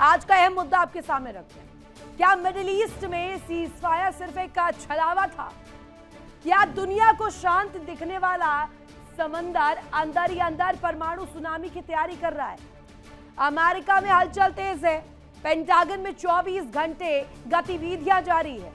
आज का अहम मुद्दा आपके सामने रखते हैं। क्या मिडिल ईस्ट में सीज फायर सिर्फ एक छलावा था? क्या दुनिया को शांत दिखने वाला समंदर अंदर ही अंदर परमाणु सुनामी की तैयारी कर रहा है? अमेरिका में हलचल तेज है। पेंटागन में 24 घंटे गतिविधियां जारी है।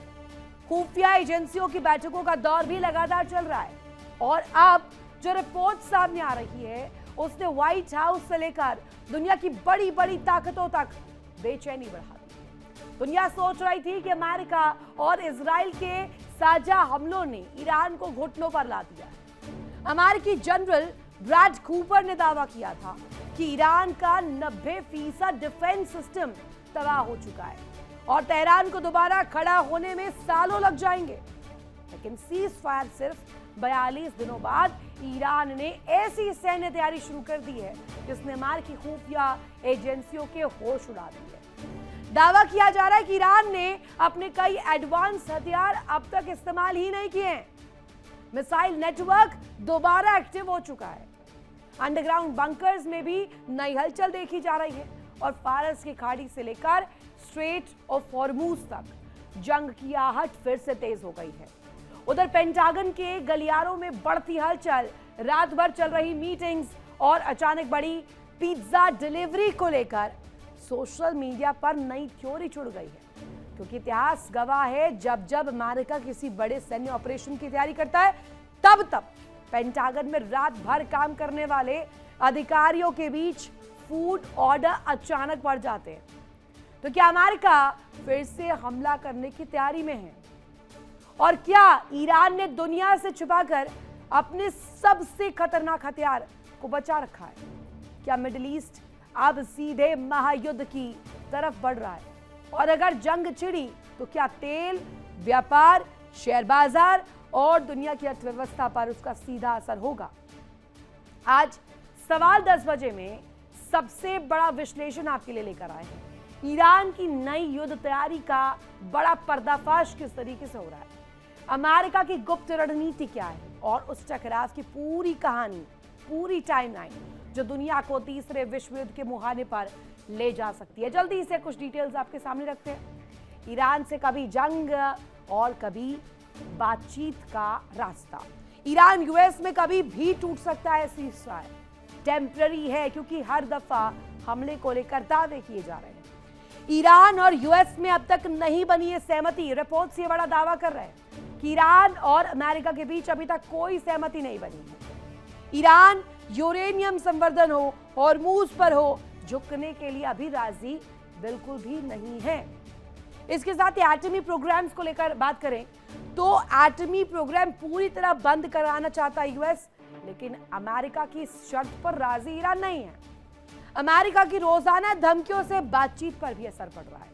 खुफिया एजेंसियों की बैठकों का दौर भी लगातार चल रहा है। और अब जो रिपोर्ट सामने आ रही है उसने व्हाइट हाउस से लेकर दुनिया की बड़ी बड़ी ताकतों तक बेचैनी बढ़ा दी। दुनिया सोच रही थी कि अमेरिका और इजराइल के साझा हमलों ने ईरान को घुटनों पर ला दिया। अमेरिकी जनरल ब्रैड कूपर ने दावा किया था कि ईरान का 90% डिफेंस सिस्टम तबाह हो चुका है और तेहरान को दोबारा खड़ा होने में सालों लग जाएंगे। लेकिन सीज फायर सिर्फ 42 दिनों बाद ईरान ने ऐसी सैन्य तैयारी शुरू कर दी है जिसने अमेरिकी खुफिया एजेंसियों के होश उड़ा दिए। दावा किया जा रहा है कि ईरान ने अपने कई एडवांस हथियार अब तक इस्तेमाल ही नहीं किए हैं। मिसाइल नेटवर्क दोबारा एक्टिव हो चुका है। अंडरग्राउंड बंकर्स में भी नई हलचल देखी जा रही है और फारस की खाड़ी से लेकर स्ट्रेट ऑफ हॉर्मूज तक जंग की आहट फिर से तेज हो गई है। उधर पेंटागन के गलियारों में बढ़ती हलचल, रात भर चल रही मीटिंग्स और अचानक बड़ी पिज्जा डिलीवरी को लेकर सोशल मीडिया पर नई थ्योरी जुड़ गई है। क्योंकि इतिहास गवाह है, जब जब अमेरिका किसी बड़े सैन्य ऑपरेशन की तैयारी करता है तब पेंटागन में रात भर काम करने वाले अधिकारियों के बीच फूड ऑर्डर अचानक बढ़ जाते हैं। तो क्या अमेरिका फिर से हमला करने की तैयारी में है? और क्या ईरान ने दुनिया से छुपाकर अपने सबसे खतरनाक हथियार को बचा रखा है? क्या मिडिल ईस्ट अब सीधे महायुद्ध की तरफ बढ़ रहा है? और अगर जंग छिड़ी तो क्या तेल, व्यापार, शेयर बाजार और दुनिया की अर्थव्यवस्था पर उसका सीधा असर होगा? आज सवाल 10 बजे में सबसे बड़ा विश्लेषण आपके लिए लेकर आए हैं। ईरान की नई युद्ध तैयारी का बड़ा पर्दाफाश किस तरीके से हो रहा है, अमेरिका की गुप्त रणनीति क्या है और उस टकराव की पूरी कहानी, पूरी टाइमलाइन जो दुनिया को तीसरे विश्व युद्ध के मुहाने पर ले जा सकती है। जल्दी से कुछ डिटेल्स आपके सामने रखते हैं। ईरान से कभी जंग और कभी बातचीत का रास्ता। ईरान यूएस में कभी भी टूट सकता है सीज फायर। टेम्पररी है क्योंकि हर दफा हमले को लेकर दावे किए जा रहे हैं। ईरान और यूएस में अब तक नहीं बनी है सहमति। रिपोर्ट्स ये बड़ा दावा कर रहे हैं कि ईरान और अमेरिका के बीच अभी तक कोई सहमति नहीं बनी है। ईरान यूरेनियम संवर्धन हो, हॉर्मूज पर हो, झुकने के लिए अभी राजी बिल्कुल भी नहीं है। इसके साथ ही एटमी प्रोग्राम्स को लेकर बात करें तो एटमी प्रोग्राम पूरी तरह बंद कराना चाहता है यूएस, लेकिन अमेरिका की इस शर्त पर राजी ईरान नहीं है। अमेरिका की रोजाना धमकियों से बातचीत पर भी असर पड़ रहा है।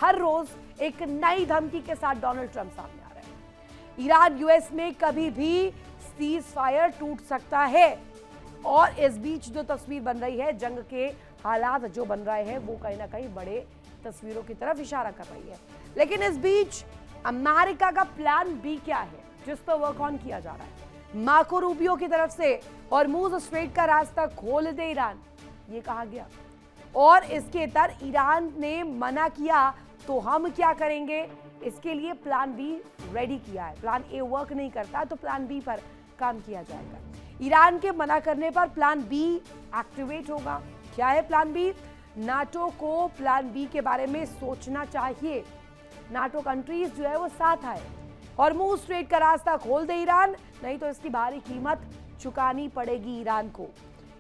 हर रोज एक नई धमकी के साथ डोनाल्ड ट्रंप सामने आ रहे हैं। ईरान यूएस में कभी भी सीज फायर टूट सकता है और इस बीच जो तस्वीर बन रही है, जंग के हालात जो बन रहे हैं वो कहीं ना कहीं बड़े तस्वीरों की तरफ इशारा कर रही है। लेकिन इस बीच अमेरिका का प्लान बी क्या है जिस पर वर्क ऑन किया जा रहा है? मार्को रूबियो की तरफ से हॉर्मूज स्ट्रेट का रास्ता खोल दे ईरान, ये कहा गया। और इसके तर ईरान ने मना किया तो हम क्या करेंगे, इसके लिए प्लान बी रेडी किया है। प्लान ए वर्क नहीं करता तो प्लान बी पर काम किया जाएगा। ईरान के मना करने पर प्लान बी एक्टिवेट होगा। क्या है प्लान बी? नाटो को प्लान बी के बारे में सोचना चाहिए। नाटो कंट्रीज जो है वो साथ आए। हॉर्मूज स्ट्रेट का रास्ता खोल दे ईरान, नहीं तो इसकी भारी कीमत चुकानी पड़ेगी ईरान को।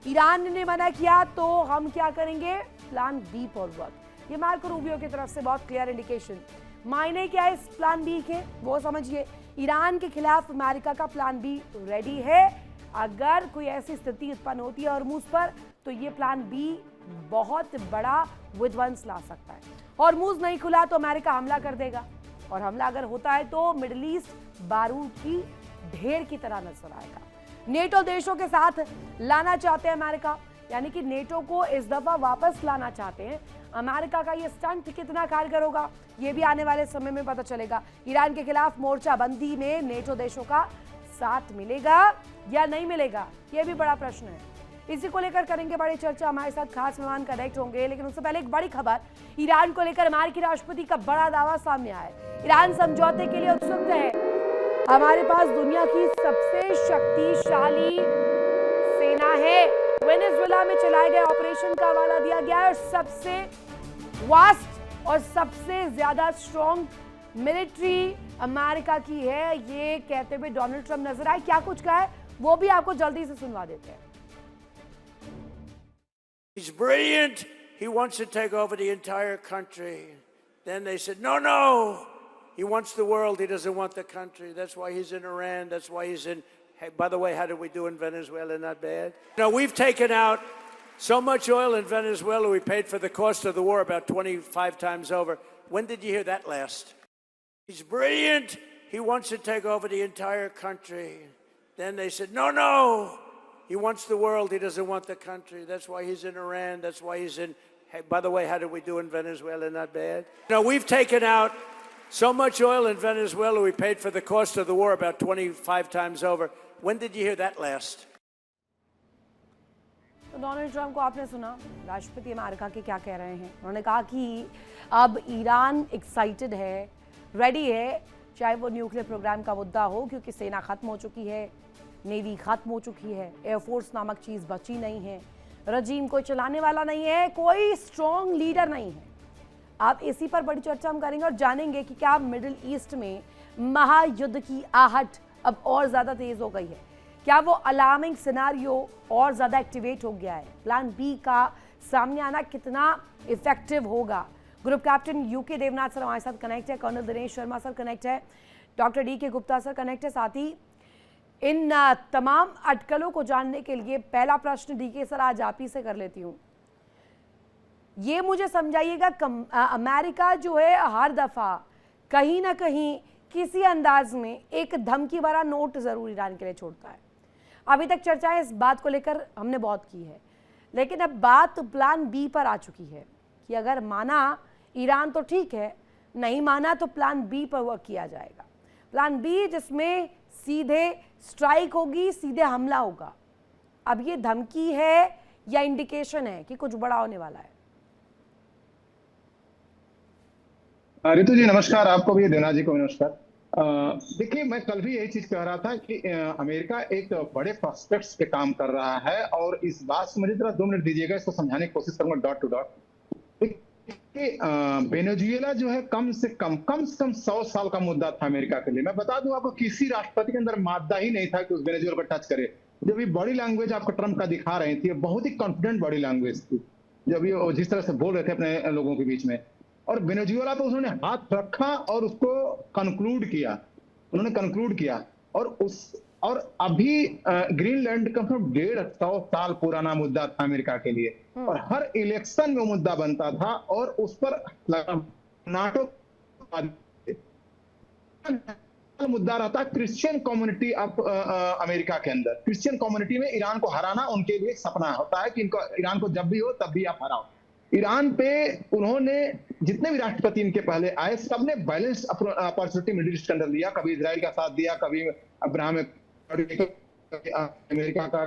ईरान ने मना किया तो हम क्या करेंगे, प्लान बी पर वर्क। ये मार्को रूबियो की तरफ से बहुत क्लियर इंडिकेशन। मायने क्या है इस प्लान बी के वो समझिए। ईरान के खिलाफ अमेरिका का प्लान बी रेडी है। अगर कोई ऐसी स्थिति उत्पन्न होती है हॉर्मूज पर तो ये प्लान बी बहुत बड़ा विध्वंस ला सकता है। हॉर्मूज नहीं खुला तो अमेरिका हमला कर देगा और हमला अगर होता है तो मिडिल ईस्ट बारूद की ढेर की तरह नजर आएगा। नेटो देशों के साथ लाना चाहते हैं अमेरिका, यानी कि नेटो को इस दफा वापस लाना चाहते हैं। अमेरिका का ये स्टंट कितना कारगर होगा ये भी आने वाले समय में पता चलेगा। ईरान के खिलाफ मोर्चाबंदी में नेटो देशों का साथ मिलेगा या नहीं मिलेगा, ये भी बड़ा प्रश्न है। इसी को लेकर करेंगे बड़ी चर्चा। हमारे साथ खास मेहमान कनेक्ट होंगे, लेकिन उससे पहले एक बड़ी खबर। ईरान को लेकर अमेरिकी राष्ट्रपति का बड़ा दावा सामने आया है। ईरान समझौते के लिए उत्सुक है। हमारे पास दुनिया की सबसे शक्तिशाली सेना है। वेनेजुएला में चलाए गए ऑपरेशन का हवाला दिया गया है और सबसे वास्ट और सबसे ज्यादा स्ट्रॉन्ग मिलिट्री अमेरिका की है, ये कहते हुए डोनाल्ड ट्रंप नजर आए। क्या कुछ कहा है वो भी आपको जल्दी से सुनवा देते हैं। He's brilliant. He wants to take over the entire country. Then they said, no, no. He wants the world. He doesn't want the country. That's why he's in Iran. That's why he's in... Hey, by the way, how did we do in Venezuela? Not bad. You know, we've taken out so much oil in Venezuela, we paid for the cost of the war about 25 times over. When did you hear that last? He's brilliant. He wants to take over the entire country. Then they said, no, no. He wants the world. He doesn't want the country. That's why he's in Iran. That's why he's in... Hey, by the way, how did we do in Venezuela? Not bad. You know, we've taken out so much oil in Venezuela, we paid for the cost of the war about 25 times over. When did you hear that last? तो Donald Trump को आपने सुना, राष्ट्रपति America के क्या कह रहे हैं। उन्होंने कहा कि अब ईरान एक्साइटेड है, रेडी है, चाहे वो न्यूक्लियर प्रोग्राम का मुद्दा हो, क्योंकि सेना खत्म हो चुकी है, नेवी खत्म हो चुकी है, एयरफोर्स नामक चीज़ बची नहीं है, रजीम कोई चलाने वाला नहीं है, कोई स्ट्रॉन्ग लीडर नहीं है। आप इसी पर बड़ी चर्चा हम करेंगे और जानेंगे कि क्या मिडिल ईस्ट में महायुद्ध की आहट अब और ज़्यादा तेज़ हो गई है, क्या वो अलार्मिंग सिनारियो और ज़्यादा एक्टिवेट हो गया है, प्लान बी का सामने आना कितना इफेक्टिव होगा। Group captain U K Devnath sir हमारे साथ कनेक्ट है, colonel Dinesh Sharma sir connect है, doctor D K Gupta sir connect है। साथ ही इन तमाम अटकलों को जानने के लिए पहला प्रश्न डी के सर आज आप ही से कर लेती हूँ। ये मुझे समझाइएगा, अमेरिका जो है हर दफ़ा कहीं ना कहीं किसी अंदाज में एक धमकी भरा नोट ज़रूर ईरान के लिए छोड़ता है। अभी तक चर्चाएं इस बात को लेकर हमने बहुत की है, लेकिन अब बात प्लान बी पर आ चुकी है कि अगर माना ईरान तो ठीक है, नहीं माना तो प्लान बी पर वर्क किया जाएगा। प्लान बी जिसमें सीधे स्ट्राइक होगी, सीधे हमला होगा। अब ये धमकी है या इंडिकेशन है कि कुछ बड़ा होने वाला है? रितु जी नमस्कार, आपको भी, देना जी को नमस्कार। देखिए, मैं कल भी यही चीज कह रहा था कि अमेरिका एक बड़े प्रोस्पेक्ट्स पे काम कर रहा है और इस बात से मुझे जरा 2 मिनट दीजिएगा, इसको समझाने की कोशिश करूंगा डॉट टू डॉट। वेनेजुएला जो है कम से कम 100 साल का मुद्दा था अमेरिका के लिए। मैं बता दूं आपको, किसी राष्ट्रपति के अंदर मादा ही नहीं था कि उस वेनेजुएला को टच करे। जब ये बॉडी लैंग्वेज आपको ट्रंप का दिखा रही थी, बहुत ही कॉन्फिडेंट बॉडी लैंग्वेज थी जब ये जिस तरह से बोल रहे थे अपने लोगों के बीच में। और वेनेजुएला पे उन्होंने हाथ रखा और उसको कंक्लूड किया, उन्होंने कंक्लूड किया। और अभी ग्रीनलैंड कम से कम 150 साल पुराना मुद्दा था अमेरिका के लिए, और हर इलेक्शन में वो मुद्दा बनता था और उस पर नाटो मुद्दा रहता है क्रिश्चियन कम्युनिटी ऑफ अमेरिका के अंदर। क्रिश्चियन कम्युनिटी में ईरान को हराना उनके लिए सपना होता है कि इनको ईरान को जब भी हो तब भी आप हराओ। ईरान पे उन्होंने जितने भी राष्ट्रपति इनके पहले आए, सबने बैलेंस अपॉर्चुनिटी मिडिल ईस्ट के अंदर लिया। कभी इजराइल का साथ दिया, कभी अब्राहम अमेरिका का।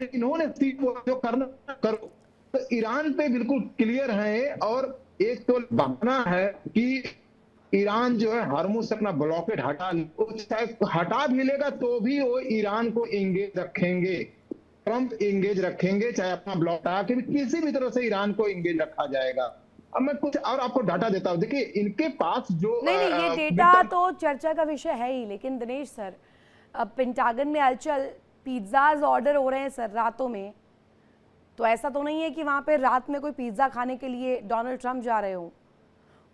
इन्होंने जो करना करो, तो ईरान पे बिल्कुल क्लियर है। और एक तो बहाना है कि ईरान जो है हरमुज से अपना ब्लॉकेड हटा भी लेगा तो भी वो ईरान को एंगेज रखेंगे, ट्रंप एंगेज रखेंगे, चाहे अपना ब्लॉक हटा के किसी भी तरह से ईरान को एंगेज रखा जाएगा। अब मैं कुछ और आपको डाटा देता हूं। देखिए, इनके पास जो नहीं, ये डेटा तो चर्चा का विषय है ही, लेकिन दिनेश सर, अब पेंटागन में हलचल, पिज्जाज ऑर्डर हो रहे हैं सर रातों में, तो ऐसा तो नहीं है कि वहाँ पे रात में कोई पिज्ज़ा खाने के लिए डोनाल्ड ट्रंप जा रहे हो।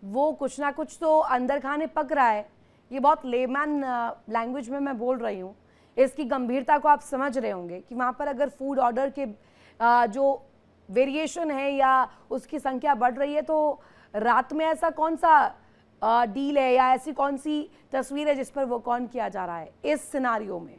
वो कुछ ना कुछ तो अंदर खाने पक रहा है। ये बहुत लेमैन लैंग्वेज में मैं बोल रही हूँ, इसकी गंभीरता को आप समझ रहे होंगे कि वहाँ पर अगर फूड ऑर्डर के जो वेरिएशन है या उसकी संख्या बढ़ रही है, तो रात में ऐसा कौन सा डील है या ऐसी कौन सी तस्वीर है जिस पर वो कौन किया जा रहा है इस सिनारियो में?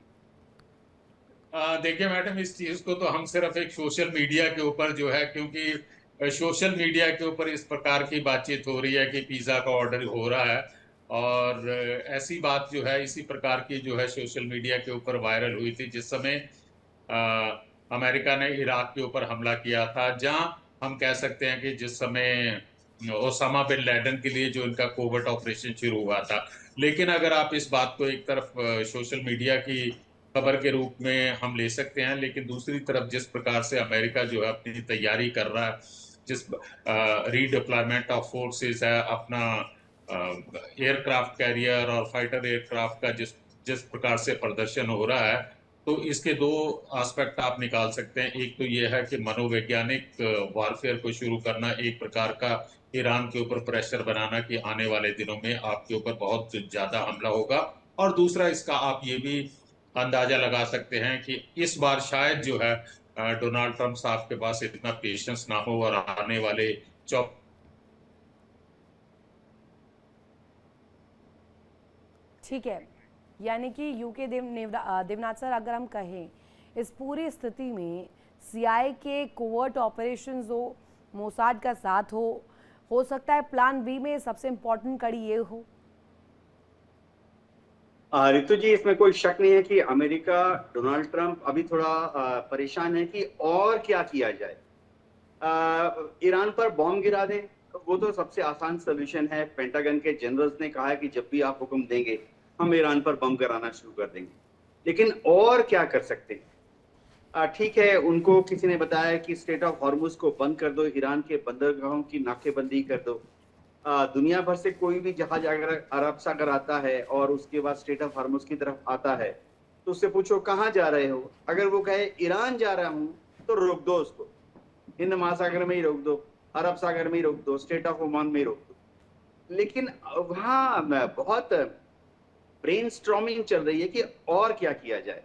देखिए मैडम, इस चीज को तो हम सिर्फ एक सोशल मीडिया के ऊपर जो है, क्योंकि सोशल मीडिया के ऊपर इस प्रकार की बातचीत हो रही है कि पिज्जा का ऑर्डर हो रहा है, और ऐसी बात जो है इसी प्रकार की जो है सोशल मीडिया के ऊपर वायरल हुई थी जिस समय अमेरिका ने इराक के ऊपर हमला किया था, जहां हम कह सकते हैं कि जिस समय ओसामा बिन लैदेन के लिए जो इनका कोवर्ट ऑपरेशन शुरू हुआ था। लेकिन अगर आप इस बात को एक तरफ सोशल मीडिया की खबर के रूप में हम ले सकते हैं, लेकिन दूसरी तरफ जिस प्रकार से अमेरिका जो है अपनी तैयारी कर रहा है, जिस रीडिप्लॉयमेंट ऑफ फोर्सेस है, अपना एयरक्राफ्ट कैरियर और फाइटर एयरक्राफ्ट का जिस जिस प्रकार से प्रदर्शन हो रहा है, तो इसके दो एस्पेक्ट आप निकाल सकते हैं। एक तो ये है कि मनोवैज्ञानिक वारफेयर को शुरू करना, एक प्रकार का ईरान के ऊपर प्रेशर बनाना कि आने वाले दिनों में आपके ऊपर बहुत ज्यादा हमला होगा। और दूसरा इसका आप ये भी अंदाजा लगा सकते हैं कि इस बार शायद जो है डोनाल्ड ट्रंप साहब के पास इतना पेशेंस ना हो और आने वाले ठीक है, यानी कि यूके देवनाथ सर, अगर हम कहें इस पूरी स्थिति में सीआईए के कोवर्ट ऑपरेशंस हो, मोसाद का साथ हो सकता है प्लान बी में सबसे इम्पोर्टेंट कड़ी ये हो। रितु जी, इसमें कोई शक नहीं है कि अमेरिका, डोनाल्ड ट्रंप अभी थोड़ा परेशान है कि और क्या किया जाए। ईरान पर बॉम्ब गिरा दें, वो तो सबसे आसान सोल्यूशन है। पेंटागन के जनरल्स ने कहा है कि जब भी आप हुक्म देंगे हम ईरान पर बम गिराना शुरू कर देंगे। लेकिन और क्या कर सकते हैं? ठीक है, उनको किसी ने बताया कि स्ट्रेट ऑफ हॉर्मुज को बंद कर दो, ईरान के बंदरगाहों की नाकेबंदी कर दो। दुनिया भर से कोई भी जहाज अगर अरब सागर आता है और उसके बाद स्ट्रेट ऑफ हॉर्मुज की तरफ आता है तो उससे पूछो कहाँ जा रहे हो। अगर वो कहे ईरान जा रहा हूँ तो रोक दो उसको, हिंद महासागर में ही रोक दो, अरब सागर में ही रोक दो, स्ट्रेट ऑफ ओमान में ही रोक दो। लेकिन वहाँ बहुत ब्रेनस्टॉर्मिंग चल रही है कि और क्या किया जाए।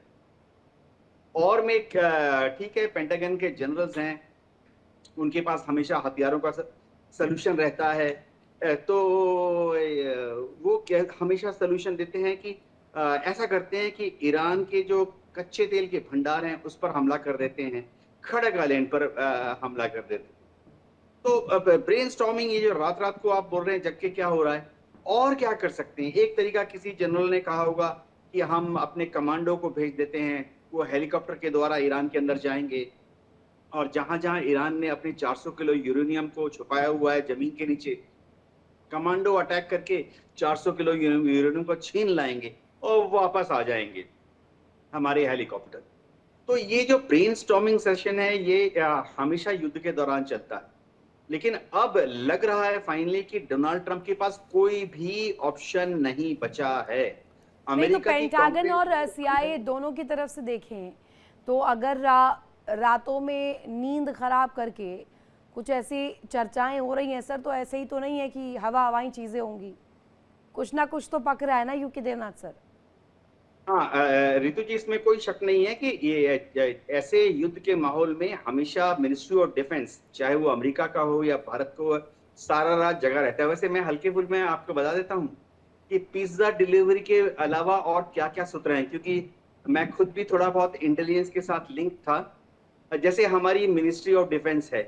और में ठीक है, पेंटागन के जनरल्स हैं, उनके पास हमेशा हथियारों का सलूशन रहता है, तो वो हमेशा सलूशन देते हैं कि ऐसा करते हैं कि ईरान के जो कच्चे तेल के भंडार हैं उस पर हमला कर देते हैं, खड़ग आइलैंड पर हमला कर देते हैं। तो ब्रेनस्टॉर्मिंग, ये जो रात रात को आप बोल रहे हैं जग के क्या हो रहा है, और क्या कर सकते हैं। एक तरीका किसी जनरल ने कहा होगा कि हम अपने कमांडो को भेज देते हैं, वो हेलीकॉप्टर के द्वारा ईरान के अंदर जाएंगे और जहां जहां ईरान ने अपने 400 किलो यूरेनियम को छुपाया हुआ है जमीन के नीचे, कमांडो अटैक करके 400 किलो यूरेनियम को छीन लाएंगे और वापस आ जाएंगे हमारे हेलीकॉप्टर। तो ये जो ब्रेनस्टॉर्मिंग सेशन है ये हमेशा युद्ध के दौरान चलता है। लेकिन अब लग रहा है फाइनली कि डोनाल्ड ट्रंप के पास कोई भी ऑप्शन नहीं बचा है। अमेरिका तो पेंटागन और सीआईए दोनों की तरफ से देखें तो अगर रातों में नींद खराब करके कुछ ऐसी चर्चाएं हो रही हैं सर, तो ऐसे ही तो नहीं है कि हवाई चीजें होंगी, कुछ ना कुछ तो पक रहा है ना यूके देवनाथ सर। हाँ रितु जी, इसमें कोई शक नहीं है कि ये ऐसे युद्ध के माहौल में हमेशा मिनिस्ट्री ऑफ डिफेंस, चाहे वो अमेरिका का हो या भारत का हो, सारा रात जगह रहता है। वैसे मैं हल्के फुल में आपको बता देता हूँ कि पिज्जा डिलीवरी के अलावा और क्या क्या सूत्र हैं, क्योंकि मैं खुद भी थोड़ा बहुत इंटेलिजेंस के साथ लिंक था। जैसे हमारी मिनिस्ट्री ऑफ डिफेंस है,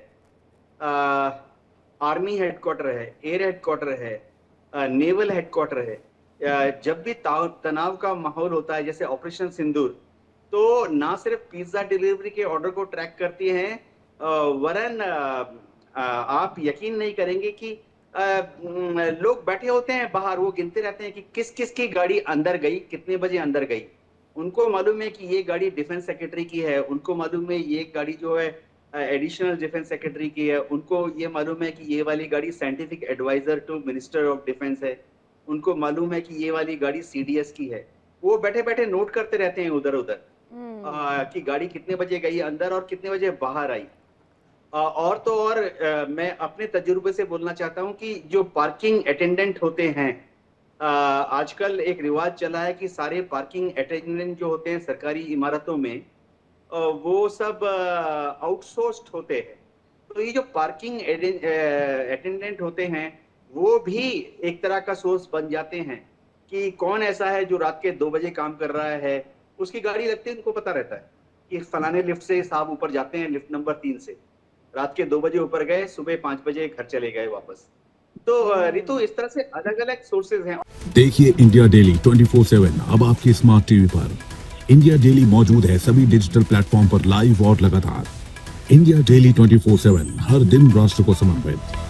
आर्मी हेडक्वार्टर है, एयर हेडक्वार्टर है, नेवल हेडक्वार्टर है। जब भी तनाव का माहौल होता है जैसे ऑपरेशन सिंदूर, तो ना सिर्फ पिज्जा डिलीवरी के ऑर्डर को ट्रैक करती हैं, वरन आप यकीन नहीं करेंगे कि लोग बैठे होते हैं बाहर, वो गिनते रहते हैं कि किस किस की गाड़ी अंदर गई, कितने बजे अंदर गई। उनको मालूम है कि ये गाड़ी डिफेंस सेक्रेटरी की है, उनको मालूम है ये गाड़ी जो है एडिशनल डिफेंस सेक्रेटरी की है, उनको ये मालूम है कि ये वाली गाड़ी scientific adviser to minister of defence है, उनको मालूम है कि ये वाली गाड़ी सीडीएस की है। वो बैठे बैठे नोट करते रहते हैं उधर उधर कि गाड़ी कितने बजे गई अंदर और कितने बजे बाहर आई। और तो और मैं अपने तजुर्बे से बोलना चाहता हूं कि जो पार्किंग अटेंडेंट होते हैं, आजकल एक रिवाज चला है कि सारे पार्किंग अटेंडेंट जो होते हैं सरकारी इमारतों में, वो सब आउटसोर्स्ड होते हैं। तो ये जो पार्किंग अटेंडेंट होते हैं वो भी एक तरह का सोर्स बन जाते हैं कि कौन ऐसा है जो रात के 2 बजे काम कर रहा है। उसकी गाड़ी लगती है, उनको पता रहता है कि फलाने लिफ्ट से साहब ऊपर जाते हैं, लिफ्ट नंबर 3 से, रात के 2 बजे ऊपर गए, सुबह 5 बजे घर चले गए वापस। तो रितु, इस तरह से अलग अलग सोर्सेज हैं। देखिए इंडिया डेली 24/7 अब आपकी स्मार्ट टीवी पर। इंडिया डेली मौजूद है सभी डिजिटल प्लेटफॉर्म पर लाइव और लगातार। इंडिया डेली 24/7, हर दिन राष्ट्र को समर्पित।